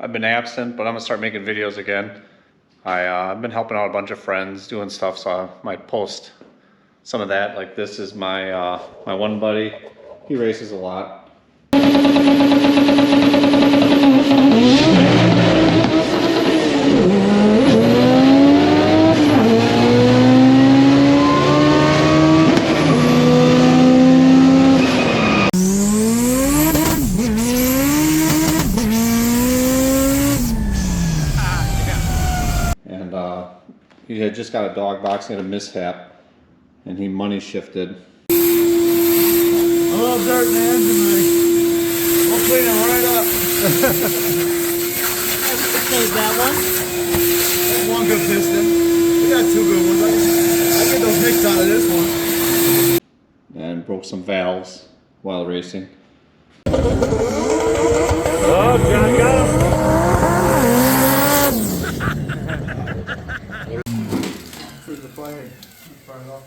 I've been absent, but I'm gonna start making videos again. I've been helping out a bunch of friends doing stuff, so I might post some of that. Like this is my one buddy. He races a lot. He had just got a dog box and had a mishap, and he money shifted. A little dirt in the engine, man. We'll clean it right up. Save that one. That's one good piston. We got two good ones. I get those nicks out of this one. And broke some valves while racing. Oh, John got him. Where's the fire? Turn it off.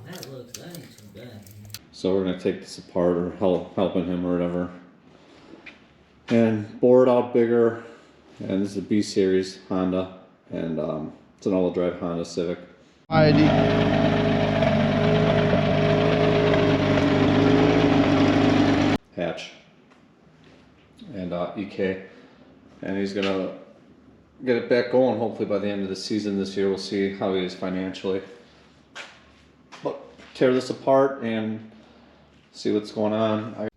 That ain't too bad. So we're gonna take this apart, or helping him or whatever, and bore it out bigger. And this is a B series Honda, and it's an all-wheel drive Honda Civic. Hatch and EK, and he's gonna get it back going hopefully by the end of the season this year. We'll see how he is financially, but tear this apart and see what's going on.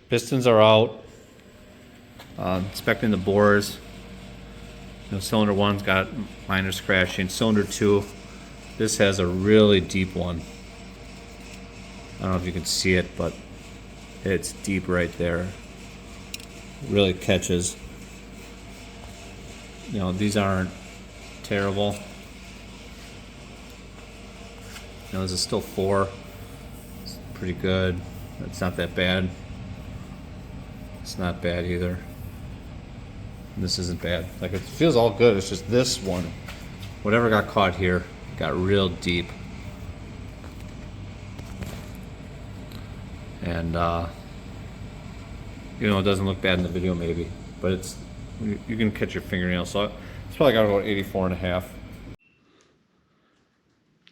Pistons are out. Inspecting the bores. Cylinder 1's got minor scratching. Cylinder 2, this has a really deep one. I don't know if you can see it, but it's deep right there. It really catches. These aren't terrible. This is still 4. It's pretty good. It's not that bad. It's not bad either. This isn't bad. Like, it feels all good. It's just this one, whatever got caught here, got real deep. And it doesn't look bad in the video maybe, but it's, you can catch your fingernail. So it's probably got about 84.5.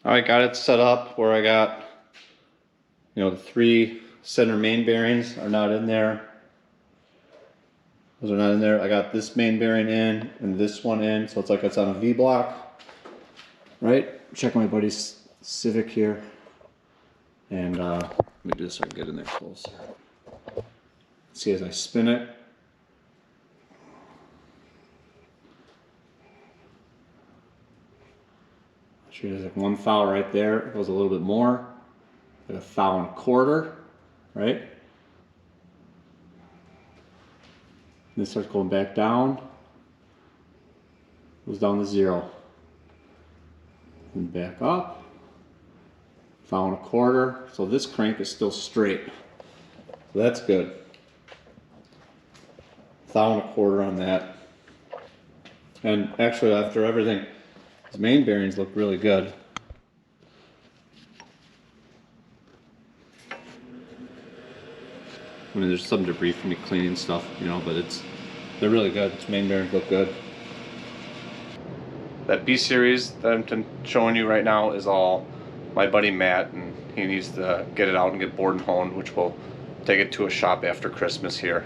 All right, got it set up where I got, the 3 center main bearings are not in there. Those are not in there. I got this main bearing in and this one in, so it's like it's on a V block, right? Check my buddy's Civic here, and let me do this so I can get in there close. See as I spin it. Actually, there's like 1 thou right there. It goes a little bit more, like 1 1/4 thou, right? This starts going back down, goes down to 0, and back up, 1 1/4 thou. So this crank is still straight, so that's good. 1 1/4 thou on that, and actually after everything, his main bearings look really good. I mean, there's some debris from the cleaning stuff, but they're really good. Its main bearings look good. That B series that I'm showing you right now is all my buddy Matt, and he needs to get it out and get bored and honed, which we'll take it to a shop after Christmas here.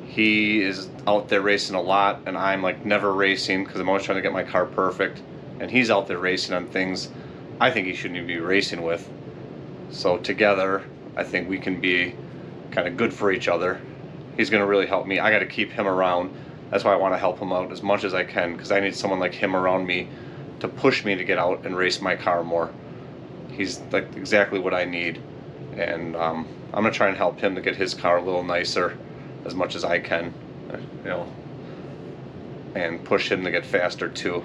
He is out there racing a lot, and I'm like never racing because I'm always trying to get my car perfect, and he's out there racing on things I think he shouldn't even be racing with. So together, I think we can be kind of good for each other. He's going to really help me. I got to keep him around. That's why I want to help him out as much as I can, because I need someone like him around me to push me to get out and race my car more. He's like exactly what I need, and I'm going to try and help him to get his car a little nicer as much as I can, and push him to get faster too.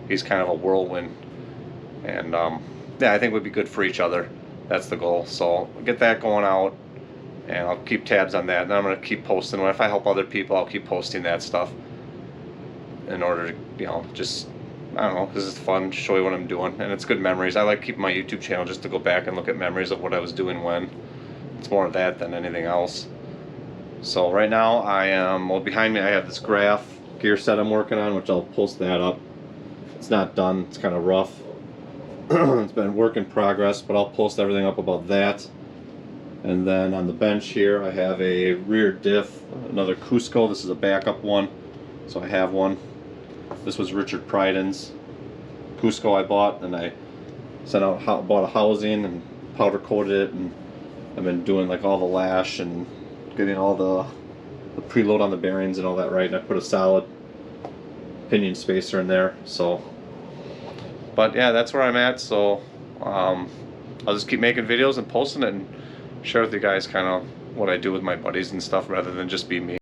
He's kind of a whirlwind, and yeah, I think we'd be good for each other. That's the goal. So we'll get that going out, and I'll keep tabs on that, and I'm going to keep posting. If I help other people, I'll keep posting that stuff in order to, just I don't know, because it's fun to show you what I'm doing, and it's good memories. I like keeping my YouTube channel just to go back and look at memories of what I was doing when. It's more of that than anything else. So right now I am, well, behind me I have this graph gear set I'm working on, which I'll post that up. It's not done, it's kind of rough. It's been work in progress, but I'll post everything up about that. And then on the bench here I have a rear diff, another Cusco. This is a backup one, so I have one. This was Richard Pryden's Cusco I bought, and I bought a housing and powder coated it, and I've been doing like all the lash and getting all the preload on the bearings and all that right, and I put a solid pinion spacer in there. So, but yeah, that's where I'm at. So I'll just keep making videos and posting it and share with you guys kind of what I do with my buddies and stuff, rather than just be me.